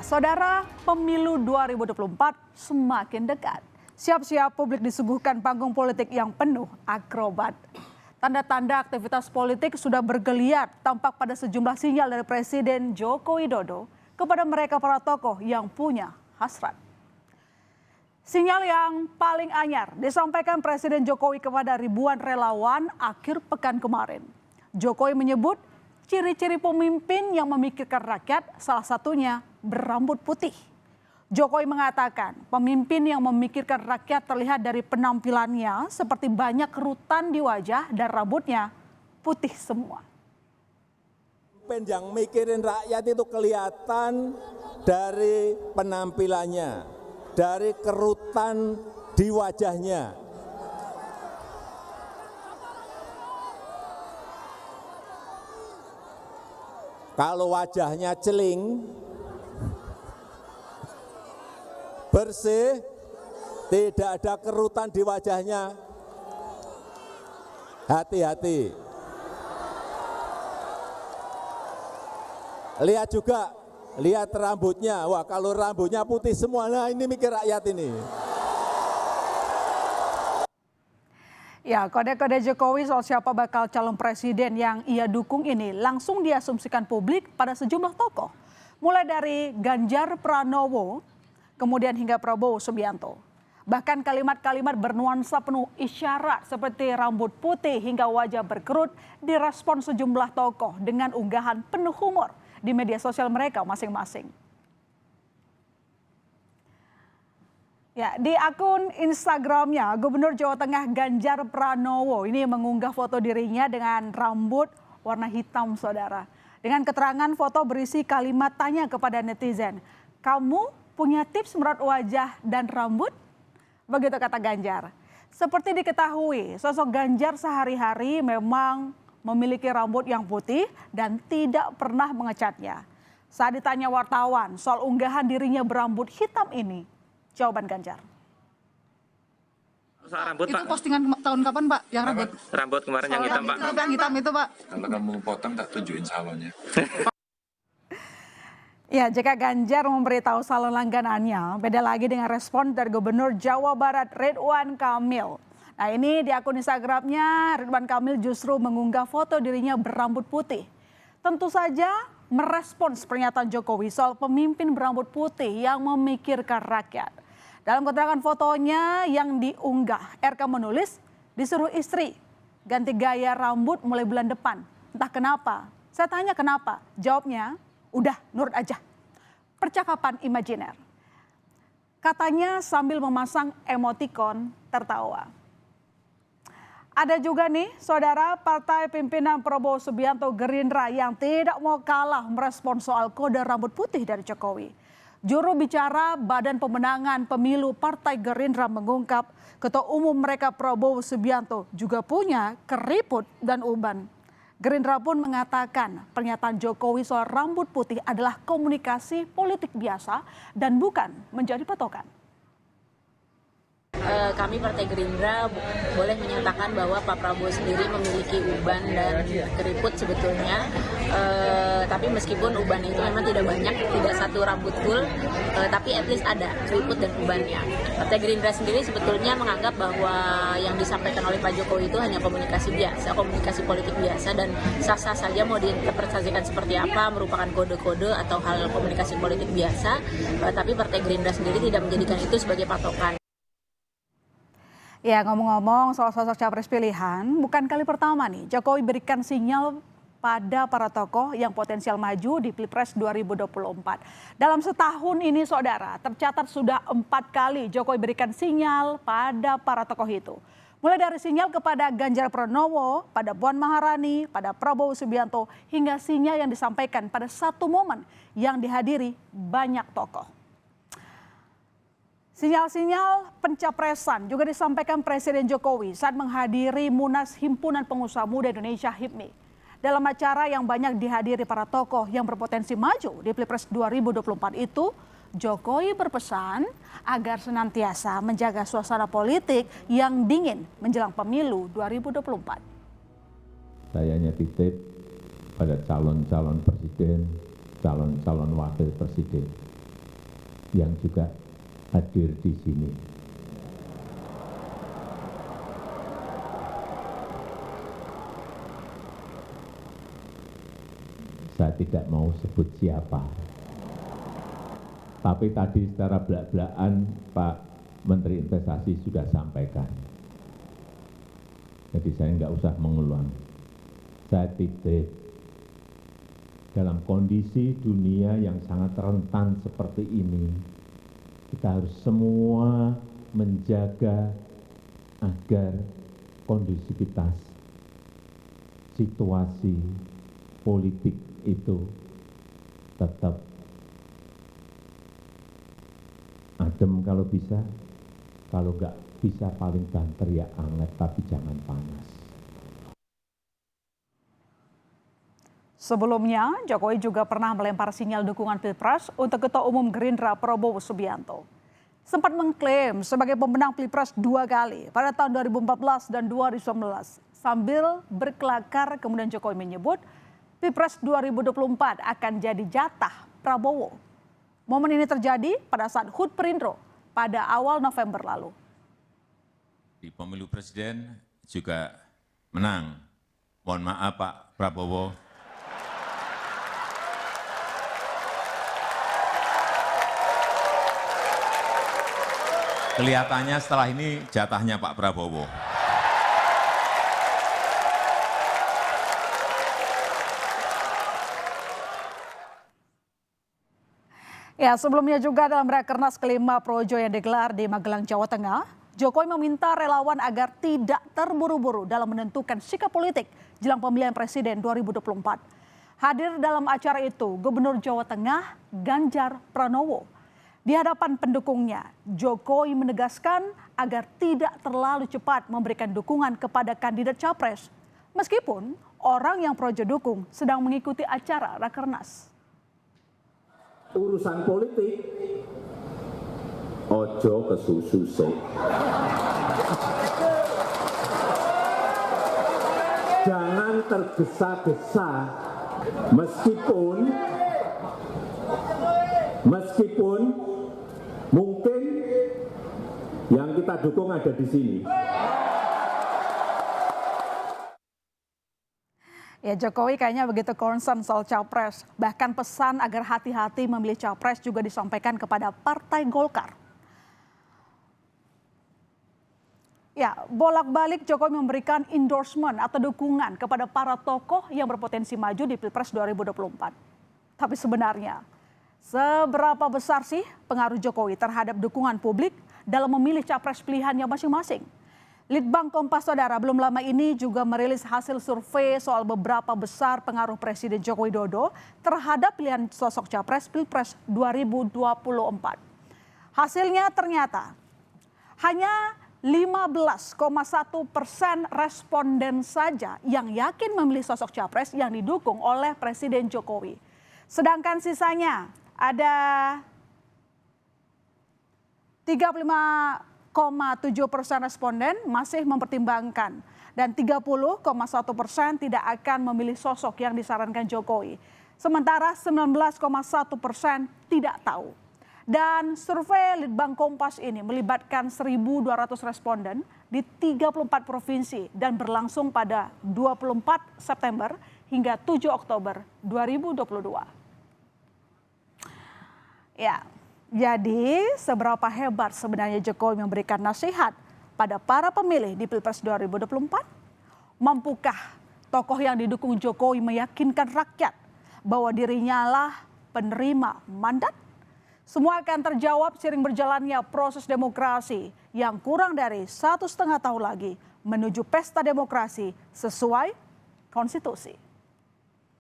Saudara, pemilu 2024 semakin dekat. Siap-siap publik disuguhkan panggung politik yang penuh akrobat. Tanda-tanda aktivitas politik sudah bergeliat tampak pada sejumlah sinyal dari Presiden Joko Widodo kepada mereka para tokoh yang punya hasrat. Sinyal yang paling anyar disampaikan Presiden Jokowi kepada ribuan relawan akhir pekan kemarin. Jokowi menyebut ciri-ciri pemimpin yang memikirkan rakyat salah satunya berambut putih. Jokowi mengatakan pemimpin yang memikirkan rakyat terlihat dari penampilannya seperti banyak kerutan di wajah dan rambutnya putih semua. Pemimpin yang mikirin rakyat itu kelihatan dari penampilannya, dari kerutan di wajahnya. Kalau wajahnya celing, bersih, tidak ada kerutan di wajahnya, hati-hati. Lihat juga, lihat rambutnya. Wah, kalau rambutnya putih semua, nah ini mikir rakyat ini. Ya, kode-kode Jokowi soal siapa bakal calon presiden yang ia dukung ini langsung diasumsikan publik pada sejumlah tokoh. Mulai dari Ganjar Pranowo, kemudian hingga Prabowo Subianto. Bahkan kalimat-kalimat bernuansa penuh isyarat seperti rambut putih hingga wajah berkerut direspon sejumlah tokoh dengan unggahan penuh humor di media sosial mereka masing-masing. Ya, di akun Instagramnya, Gubernur Jawa Tengah Ganjar Pranowo ini mengunggah foto dirinya dengan rambut warna hitam, saudara. Dengan keterangan foto berisi kalimat tanya kepada netizen, "Kamu punya tips merawat wajah dan rambut?" Begitu kata Ganjar. Seperti diketahui, sosok Ganjar sehari-hari memang memiliki rambut yang putih dan tidak pernah mengecatnya. Saat ditanya wartawan soal unggahan dirinya berambut hitam ini, jawaban Ganjar. Rambut, itu Pak. Postingan tahun kapan, Pak? Yang rambut? Rambut kemarin yang hitam, Pak. Yang hitam itu, Pak. Kalau kamu potong tak tunjukin salonnya. Ya, jika Ganjar memberitahu salon langganannya, beda lagi dengan respon dari Gubernur Jawa Barat Ridwan Kamil. Nah, ini di akun Instagramnya Ridwan Kamil justru mengunggah foto dirinya berambut putih. Tentu saja merespons pernyataan Jokowi soal pemimpin berambut putih yang memikirkan rakyat. Dalam keterangan fotonya yang diunggah, RK menulis disuruh istri ganti gaya rambut mulai bulan depan. Entah kenapa. Saya tanya kenapa, jawabnya udah nurut aja. Percakapan imajiner. Katanya sambil memasang emotikon tertawa. Ada juga nih saudara partai pimpinan Prabowo Subianto Gerindra yang tidak mau kalah merespon soal kode rambut putih dari Jokowi. Juru bicara Badan Pemenangan Pemilu Partai Gerindra mengungkap ketua umum mereka Prabowo Subianto juga punya keriput dan uban. Gerindra pun mengatakan pernyataan Jokowi soal rambut putih adalah komunikasi politik biasa dan bukan menjadi patokan. Kami Partai Gerindra boleh menyatakan bahwa Pak Prabowo sendiri memiliki uban dan keriput sebetulnya. Tapi meskipun uban itu memang tidak banyak, tidak satu rambut full, tapi at least ada keriput dan ubannya. Partai Gerindra sendiri sebetulnya menganggap bahwa yang disampaikan oleh Pak Jokowi itu hanya komunikasi biasa, komunikasi politik biasa, dan sah-sah saja mau diinterpretasikan seperti apa, merupakan kode-kode atau hal komunikasi politik biasa. Tapi Partai Gerindra sendiri tidak menjadikan itu sebagai patokan. Ya, ngomong-ngomong soal sosok capres pilihan, bukan kali pertama nih Jokowi berikan sinyal pada para tokoh yang potensial maju di Pilpres 2024. Dalam setahun ini saudara, tercatat sudah 4 kali Jokowi berikan sinyal pada para tokoh itu. Mulai dari sinyal kepada Ganjar Pranowo, pada Puan Maharani, pada Prabowo Subianto, hingga sinyal yang disampaikan pada satu momen yang dihadiri banyak tokoh. Sinyal-sinyal pencapresan juga disampaikan Presiden Jokowi saat menghadiri Munas Himpunan Pengusaha Muda Indonesia HIPMI. Dalam acara yang banyak dihadiri para tokoh yang berpotensi maju di Pilpres 2024 itu, Jokowi berpesan agar senantiasa menjaga suasana politik yang dingin menjelang pemilu 2024. Saya hanya titip pada calon-calon presiden, calon-calon wakil presiden. yang juga hadir di sini. Saya tidak mau sebut siapa. Tapi tadi secara belak-belakan Pak Menteri Investasi sudah sampaikan. Jadi saya nggak usah mengulang. Saya titip, dalam kondisi dunia yang sangat rentan seperti ini, kita harus semua menjaga agar kondusivitas situasi politik itu tetap adem kalau bisa, kalau nggak bisa paling banter ya anget, tapi jangan panas. Sebelumnya, Jokowi juga pernah melempar sinyal dukungan Pilpres untuk Ketua Umum Gerindra Prabowo Subianto. Sempat mengklaim sebagai pemenang Pilpres 2 kali pada tahun 2014 dan 2019. Sambil berkelakar kemudian Jokowi menyebut Pilpres 2024 akan jadi jatah Prabowo. Momen ini terjadi pada saat HUT Perindro pada awal November lalu. Di pemilu presiden juga menang. Mohon maaf Pak Prabowo. Kelihatannya setelah ini jatahnya Pak Prabowo. Ya, sebelumnya juga dalam Rakernas kelima Projo yang digelar di Magelang, Jawa Tengah, Jokowi meminta relawan agar tidak terburu-buru dalam menentukan sikap politik jelang pemilihan presiden 2024. Hadir dalam acara itu Gubernur Jawa Tengah Ganjar Pranowo. Di hadapan pendukungnya, Jokowi menegaskan agar tidak terlalu cepat memberikan dukungan kepada kandidat capres, meskipun orang yang Projo dukung sedang mengikuti acara Rakernas. Urusan politik, ojo kesusu sih. Jangan tergesa-gesa, meskipun mungkin yang kita dukung ada di sini. Ya, Jokowi kayaknya begitu concern soal capres. Bahkan pesan agar hati-hati memilih capres juga disampaikan kepada Partai Golkar. Ya, bolak-balik Jokowi memberikan endorsement atau dukungan kepada para tokoh yang berpotensi maju di Pilpres 2024. Tapi sebenarnya, seberapa besar sih pengaruh Jokowi terhadap dukungan publik dalam memilih capres pilihannya masing-masing? Litbang Kompas Saudara belum lama ini juga merilis hasil survei soal beberapa besar pengaruh Presiden Joko Widodo terhadap pilihan sosok capres Pilpres 2024. Hasilnya ternyata hanya 15,1% responden saja yang yakin memilih sosok capres yang didukung oleh Presiden Jokowi. Sedangkan sisanya ada 35,7% responden masih mempertimbangkan dan 30,1% tidak akan memilih sosok yang disarankan Jokowi. Sementara 19,1% tidak tahu. Dan survei Litbang Kompas ini melibatkan 1.200 responden di 34 provinsi dan berlangsung pada 24 September hingga 7 Oktober 2022. Ya. Jadi, seberapa hebat sebenarnya Jokowi memberikan nasihat pada para pemilih di Pilpres 2024? Mampukah tokoh yang didukung Jokowi meyakinkan rakyat bahwa dirinya lah penerima mandat? Semua akan terjawab seiring berjalannya proses demokrasi yang kurang dari 1,5 tahun lagi menuju pesta demokrasi sesuai konstitusi.